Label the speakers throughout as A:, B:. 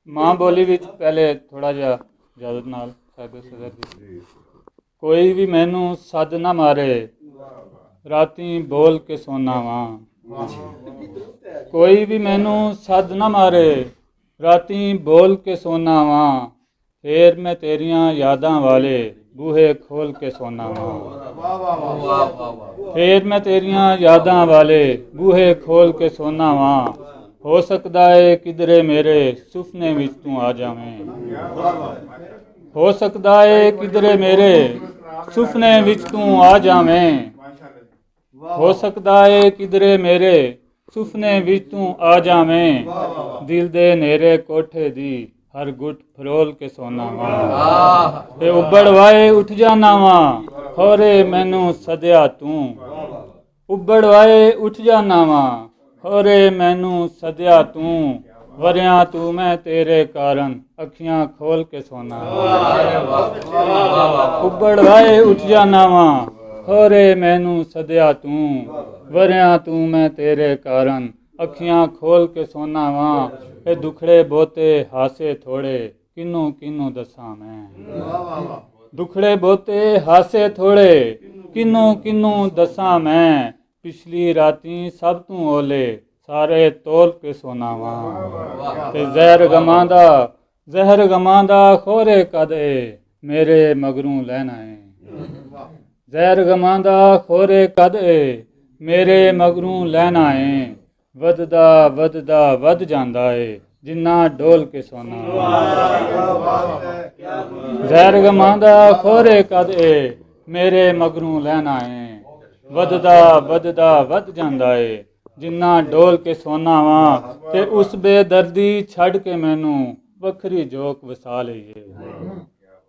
A: ਮਾਂ ਬੋਲੀ ਵਿੱਚ ਪਹਿਲੇ ਥੋੜਾ ਜਿਹਾ ਇਜਾਜ਼ਤ ਨਾਲ ਸਾਹਿਬ ਸਦਰ ਦੀ। ਕੋਈ ਵੀ ਮੈਨੂੰ ਸੱਦ ਨਾ ਮਾਰੇ, ਰਾਤੀ ਬੋਲ ਕੇ ਸੋਨਾ ਵਾਂ। ਕੋਈ ਵੀ ਮੈਨੂੰ ਸੱਦ ਨਾ ਮਾਰੇ, ਰਾਤੀ ਬੋਲ ਕੇ ਸੋਨਾ ਵਾਂ। ਫੇਰ ਮੈਂ ਤੇਰੀਆਂ ਯਾਦਾਂ ਵਾਲੇ ਬੂਹੇ ਖੋਲ ਕੇ ਸੋਨਾ ਵਾਂ। ਫੇਰ ਮੈਂ ਤੇਰੀਆਂ ਯਾਦਾਂ ਵਾਲੇ ਬੂਹੇ ਖੋਲ ਕੇ ਸੋਨਾ ਵਾਂ। ਹੋ ਸਕਦਾ ਏ ਕਿਧਰੇ ਮੇਰੇ ਸੁਪਨੇ ਵਿੱਚ ਤੂੰ ਆ ਜਾਵੇਂ। ਹੋ ਸਕਦਾ ਏ ਕਿਧਰੇ ਮੇਰੇ ਸੁਪਨੇ ਵਿੱਚ ਤੂੰ ਆ ਜਾਵੇਂ। ਹੋ ਸਕਦਾ ਏ ਕਿਧਰੇ ਮੇਰੇ ਸੁਪਨੇ ਵਿੱਚ ਤੂੰ ਆ ਜਾਵੇਂ। ਦਿਲ ਦੇ ਨੇਰੇ ਕੋਠੇ ਦੀ ਹਰ ਗੁੱਟ ਫਰੋਲ ਕੇ ਸੋਨਾ ਵਾਂ। ਤੇ ਉੱਬੜ ਵਾਏ ਉੱਠ ਜਾਣਾ ਵਾਂ, ਹੋਰੇ ਮੈਨੂੰ ਸਦਿਆ ਤੂੰ। ਉੱਬੜ ਵਾਏ ਉੱਠ ਜਾਣਾ ਵਾਂ, ਹੋਰੇ ਮੈਨੂੰ ਸਦਿਆ ਤੂੰ। ਵਰਿਆ ਤੂੰ ਮੈਂ ਤੇਰੇ ਕਾਰਨ ਅੱਖੀਆਂ ਖੋਲ ਕੇ ਸੋਨਾ ਵਾਂ। ਉੱਬੜ ਵਾਏ ਉੱਠ ਜਾਣਾ ਵਾਂ, ਹੋਰੇ ਮੈਨੂੰ ਸਦਿਆ ਤੂੰ। ਵਰਿਆ ਤੂੰ ਮੈਂ ਤੇਰੇ ਕਾਰਨ ਅੱਖੀਆਂ ਖੋਲ ਕੇ ਸੋਨਾ ਵਾਂ। ਇਹ ਦੁਖੜੇ ਬਹੁਤੇ ਹਾਸੇ ਥੋੜੇ ਕਿਨੂੰ ਕਿਨੂੰ ਦੱਸਾਂ ਮੈਂ। ਦੁਖੜੇ ਬਹੁਤੇ ਹਾਸੇ ਥੋੜੇ ਕਿਨੂੰ ਕਿਨੂੰ ਦੱਸਾਂ ਮੈਂ। ਪਿਛਲੀ ਰਾਤੀ ਸਭ ਤੂੰ ਓਲੇ ਸਾਰੇ ਤੋਲ ਕੇ ਸੋਨਾ ਵਾਂ। ਤੇ ਜ਼ਹਿਰ ਗਮਾਂ ਦਾ ਖੋਰੇ ਕਦ ਏ ਮੇਰੇ ਮਗਰੋਂ ਲੈਣਾ ਏ। ਜ਼ਹਿਰ ਗਮਾਂ ਦਾ ਖੋਰੇ ਕਦ ਏ ਮੇਰੇ ਮਗਰੋਂ ਲੈਣਾ ਏ। ਵੱਧਦਾ ਵੱਧਦਾ ਵੱਧ ਜਾਂਦਾ ਏ ਜਿੰਨਾ ਡੋਲ ਕੇ ਸੋਨਾ। ਜ਼ਹਿਰ ਗਮਾਂ ਦਾ ਖੋਰੇ ਕਦ ਏ ਮੇਰੇ ਮਗਰੋਂ ਲੈਣਾ ਏ। ਵੱਧਦਾ ਵੱਧਦਾ ਵੱਧ ਜਾਂਦਾ ਏ ਜਿੰਨਾ ਡੋਲ ਕੇ ਸੋਨਾ ਵਾਂ। ਤੇ ਉਸ ਬੇਦਰਦੀ ਛੱਡ ਕੇ ਮੈਨੂੰ ਵੱਖਰੀ ਜੋਕ ਵਸਾ ਲਈਏ।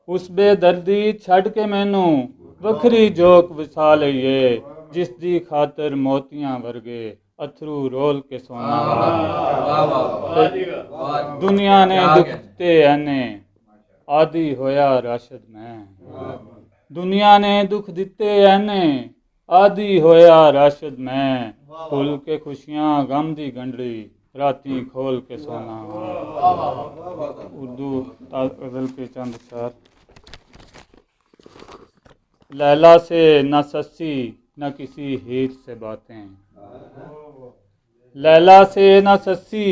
A: ਉਸ ਬੇਦਰਦੀ ਛੱਡ ਕੇ ਮੈਨੂੰ ਵੱਖਰੀ ਜੋਕ ਵਸਾ ਲਈਏ। ਜਿਸ ਦੀ ਖਾਤਰ ਮੋਤੀਆਂ ਵਰਗੇ ਅਥਰੂ ਰੋਲ ਕੇ ਸੋਨਾ ਵਾਂ। ਦੁਨੀਆ ਨੇ ਦੁੱਖ ਦਿੱਤੇ ਐਨੇ ਆਦੀ ਹੋਇਆ ਰਾਸ਼ਦ ਮੈਂ। ਦੁਨੀਆ ਨੇ ਦੁੱਖ ਦਿੱਤੇ ਐਨੇ ਆਦੀ ਹੋਇਆ ਰਾਸ਼ਦ ਮੈਂ। ਭੁੱਲ ਕੇ ਖੁਸ਼ੀਆਂ ਗਮ ਦੀ ਗੰਢੜੀ ਰਾਤੀ ਖੋਲ ਕੇ सोना। उर्दू गज़ल के चंद शेर। लैला से न सस्सी न किसी हीर से बातें, लैला से न सस्सी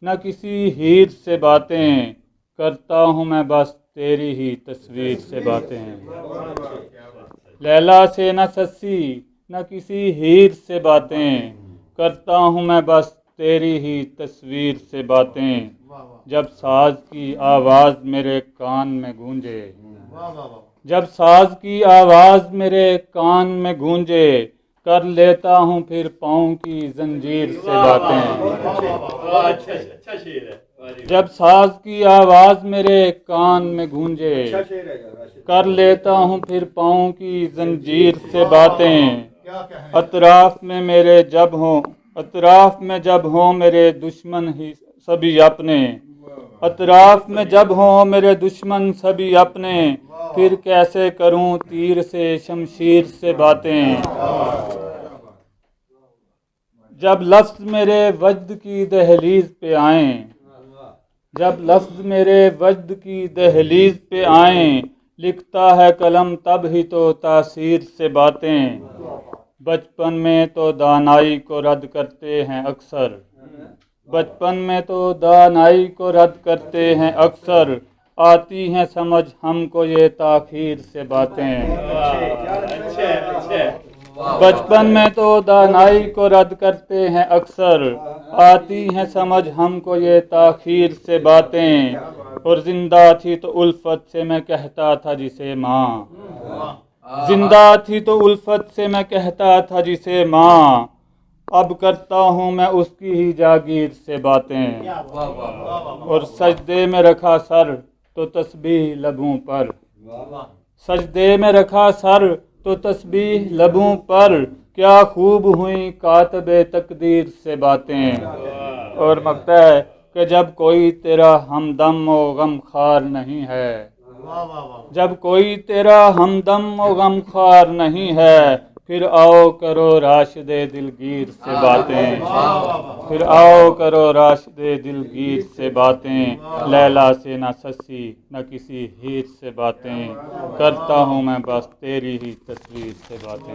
A: न किसी हीर से बातें, करता हूँ मैं बस तेरी ही तस्वीर से बातें। लैला से न सस्सी न किसी हीर से बातें, करता हूँ मैं बस तेरी ही तस्वीर से बातें। जब साज की आवाज़ मेरे कान में गूंजे, जब साज की आवाज़ मेरे कान में गूंजे, कर लेता हूँ फिर पाँव की जंजीर से बातें। जब साज की आवाज़ मेरे कान में गूंजे, कर लेता हूँ फिर पाँव की जंजीर से बातें। अतराफ में मेरे जब हों, अतराफ में जब हों मेरे दुश्मन ही सभी अपने, अतराफ में जब हों मेरे दुश्मन सभी अपने, फिर कैसे करूं तीर से शमशीर से बातें। जब लफ्ज़ मेरे वजद की दहलीज पे आएं, जब लफ्ज़ मेरे वजद की दहलीज पे आएं, लिखता है कलम तब ही तो तासीर से बातें। बचपन में तो दानाई को रद्द करते हैं अक्सर, बचपन में तो दानाई को रद्द करते हैं अक्सर, आती हैं समझ हमको ये ताखीर से बातें। बचपन में तो दानाई को रद्द करते हैं अक्सर, आती हैं समझ हमको ये ताखीर से बातें। और जिंदा थी तो उल्फत से मैं कहता था जिसे माँ, जिंदा थी तो उल्फत से मैं कहता था जिसे माँ, अब करता हूँ मैं उसकी ही जागीर से बातें। और सजदे में रखा सर तो तस्बीह लबों पर, सजदे में रखा सर तो तस्बीह लबों पर, क्या खूब हुई कातबे तकदीर से बातें। और मकता है कि जब कोई तेरा हमदम व गमखार नहीं है, जब कोई तेरा हमदम व गमखार नहीं है, फिर आओ करो राशिदे दिलगीर से बातें, फिर आओ करो राशिदे दिलगीर से बातें, लैला से न ससी न किसी हीर से बातें, करता हूँ मैं बस तेरी ही तस्वीर से बातें।